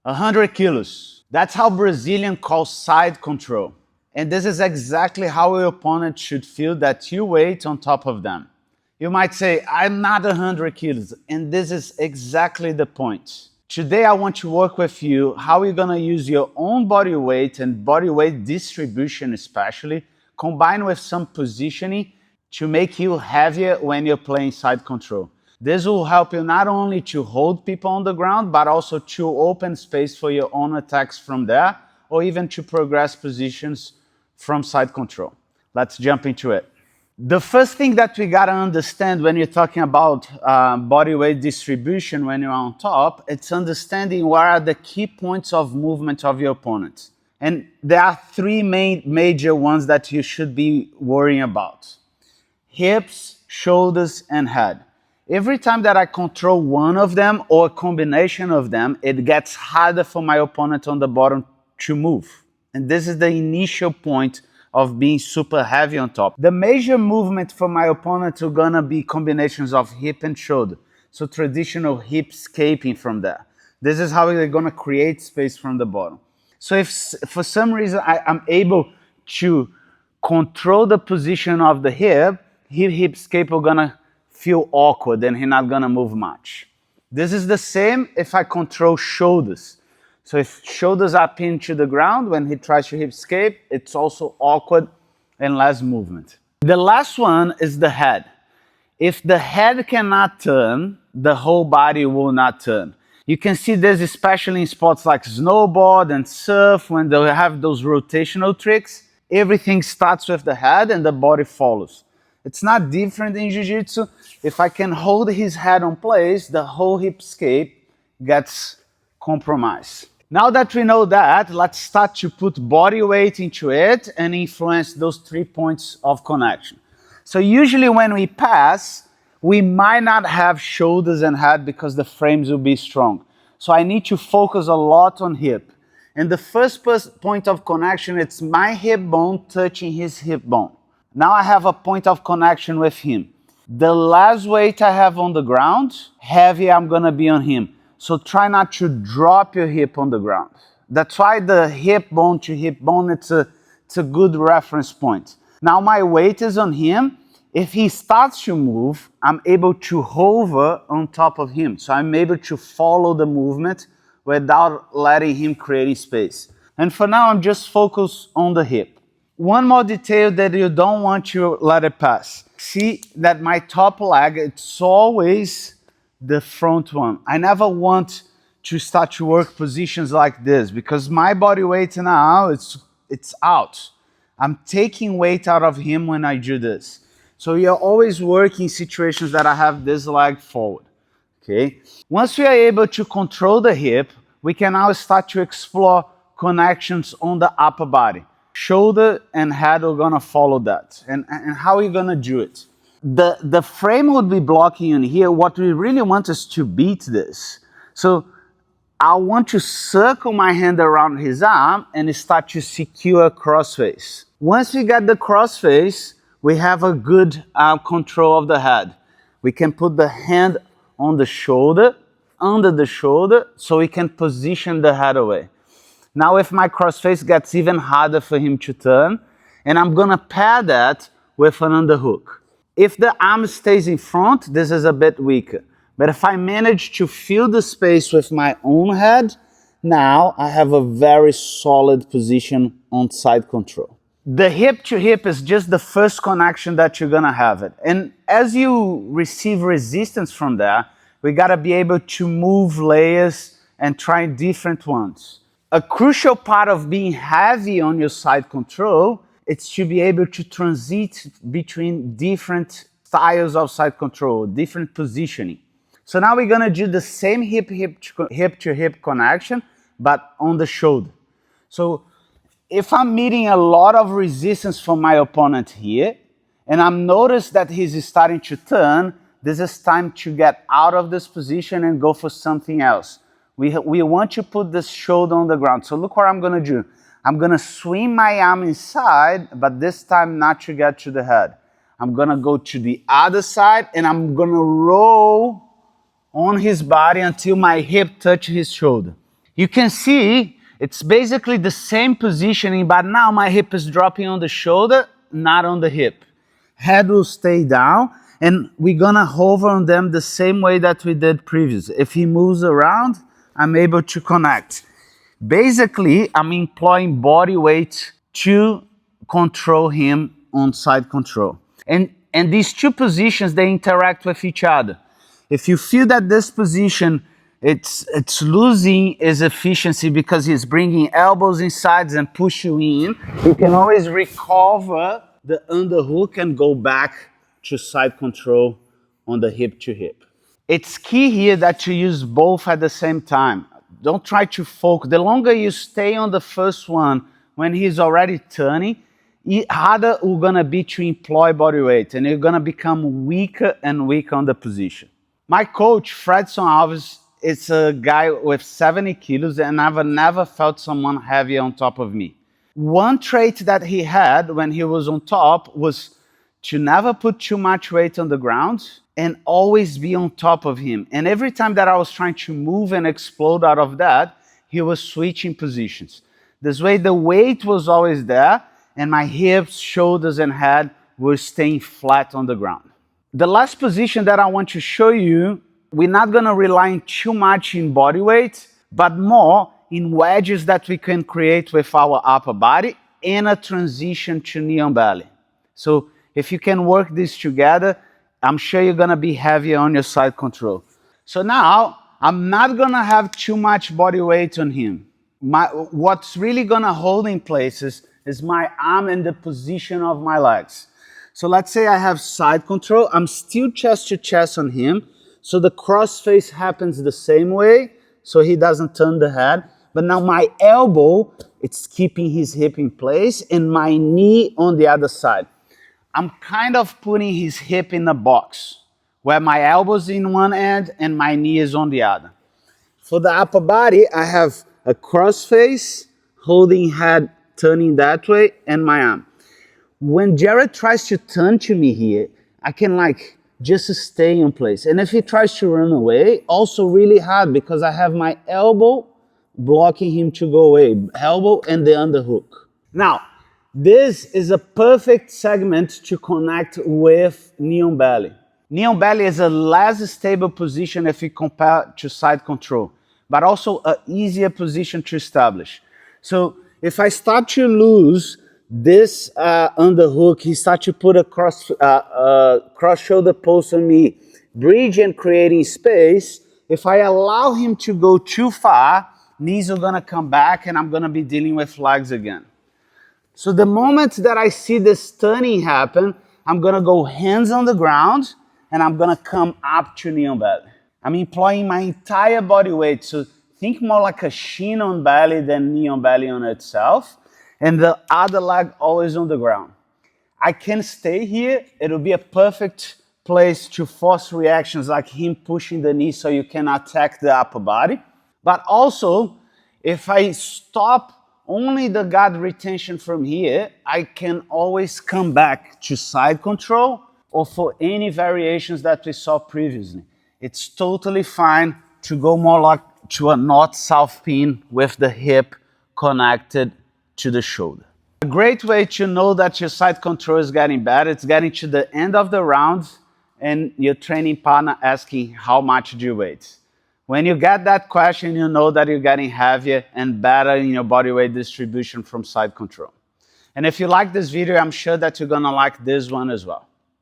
100 kilos. That's how Brazilian calls side control. And this is exactly how your opponent should feel that you weight on top of them. You might say, I'm not 100 kilos, and this is exactly the point. Today I want to work with you how you're gonna use your own body weight and body weight distribution especially, combined with some positioning to make you heavier when you're playing side control. This will help you not only to hold people on the ground, but also to open space for your own attacks from there, or even to progress positions from side control. Let's jump into it. The first thing that we gotta understand when you're talking about body weight distribution when you're on top, it's understanding what are the key points of movement of your opponent. And there are three major ones that you should be worrying about: hips, shoulders, and head. Every time that I control one of them or a combination of them, it gets harder for my opponent on the bottom to move. And this is the initial point of being super heavy on top. The major movement for my opponent are gonna be combinations of hip and shoulder. So traditional hip escaping from there. This is how they're gonna create space from the bottom. So if for some reason I'm able to control the position of the hip escape are gonna feel awkward and he's not gonna move much. This is the same if I control shoulders. So if shoulders are pinned to the ground, when he tries to hip escape, it's also awkward and less movement. The last one is the head. If the head cannot turn, the whole body will not turn. You can see this especially in sports like snowboard and surf, when they have those rotational tricks. Everything starts with the head and the body follows. It's not different in jiu-jitsu. If I can hold his head on place, the whole hip escape gets compromised. Now that we know that, let's start to put body weight into it and influence those 3 points of connection. So usually when we pass, we might not have shoulders and head because the frames will be strong. So I need to focus a lot on hip. And the first point of connection, it's my hip bone touching his hip bone. Now I have a point of connection with him. The less weight I have on the ground, heavier I'm gonna be on him. So try not to drop your hip on the ground. That's why the hip bone to hip bone, it's a good reference point. Now my weight is on him. If he starts to move, I'm able to hover on top of him. So I'm able to follow the movement without letting him create space. And for now, I'm just focused on the hip. One more detail that you don't want to let it pass. See that my top leg, it's always the front one. I never want to start to work positions like this because my body weight now, it's out. I'm taking weight out of him when I do this. So you're always working situations that I have this leg forward, okay? Once we are able to control the hip, we can now start to explore connections on the upper body. Shoulder and head are gonna follow that. And how are you gonna do it? The frame would be blocking in here. What we really want is to beat this. So I want to circle my hand around his arm and start to secure a crossface. Once we get the crossface, we have a good control of the head. We can put the hand on the shoulder, under the shoulder, so we can position the head away. Now if my crossface gets even harder for him to turn, and I'm gonna pair that with an underhook. If the arm stays in front, this is a bit weaker. But if I manage to fill the space with my own head, now I have a very solid position on side control. The hip to hip is just the first connection that you're gonna have it. And as you receive resistance from there, we gotta be able to move layers and try different ones. A crucial part of being heavy on your side control, it's to be able to transit between different styles of side control, different positioning. So now we're gonna do the same hip to hip connection, but on the shoulder. So if I'm meeting a lot of resistance from my opponent here, and I'm noticed that he's starting to turn, this is time to get out of this position and go for something else. We want to put this shoulder on the ground. So look what I'm gonna do. I'm gonna swing my arm inside, but this time not to get to the head. I'm gonna go to the other side and I'm gonna roll on his body until my hip touches his shoulder. You can see it's basically the same positioning, but now my hip is dropping on the shoulder, not on the hip. Head will stay down, and we're gonna hover on them the same way that we did previously. If he moves around, I'm able to connect. Basically, I'm employing body weight to control him on side control. And these two positions, they interact with each other. If you feel that this position, it's losing its efficiency because he's bringing elbows inside and push you in, you can always recover the underhook and go back to side control on the hip to hip. It's key here that you use both at the same time. Don't try to focus. The longer you stay on the first one when he's already turning, harder we're gonna be to employ body weight, and you're gonna become weaker and weaker on the position. My coach, Fredson Alves, is a guy with 70 kilos, and I've never felt someone heavier on top of me. One trait that he had when he was on top was to never put too much weight on the ground and always be on top of him. And every time that I was trying to move and explode out of that, he was switching positions. This way, the weight was always there, and my hips, shoulders, and head were staying flat on the ground. The last position that I want to show you, we're not going to rely too much in body weight, but more in wedges that we can create with our upper body and a transition to knee on belly. So if you can work this together, I'm sure you're going to be heavier on your side control. So now, I'm not going to have too much body weight on him. What's really going to hold in place is my arm and the position of my legs. So let's say I have side control. I'm still chest to chest on him. So the cross face happens the same way, so he doesn't turn the head. But now my elbow, it's keeping his hip in place, and my knee on the other side. I'm kind of putting his hip in a box, where my elbow's in one end and my knee is on the other. For the upper body, I have a cross face, holding head, turning that way, and my arm. When Jared tries to turn to me here, I can just stay in place. And if he tries to run away, also really hard because I have my elbow blocking him to go away. Elbow and the underhook. Now, this is a perfect segment to connect with knee on belly. Knee on belly is a less stable position if you compare to side control, but also an easier position to establish. So if I start to lose this underhook, he starts to put a cross shoulder post on me, bridge and creating space. If I allow him to go too far, knees are gonna come back and I'm gonna be dealing with legs again. So the moment that I see this turning happen, I'm gonna go hands on the ground and I'm gonna come up to knee on belly. I'm employing my entire body weight. So think more like a shin on belly than knee on belly on itself. And the other leg always on the ground. I can stay here. It'll be a perfect place to force reactions like him pushing the knee so you can attack the upper body. But also, if I stop only the guard retention from here, I can always come back to side control or for any variations that we saw previously. It's totally fine to go more like to a north-south pin with the hip connected to the shoulder. A great way to know that your side control is getting better, it's getting to the end of the round and your training partner asking how much do you weigh. When you get that question, you know that you're getting heavier and better in your body weight distribution from side control. And if you like this video, I'm sure that you're gonna like this one as well.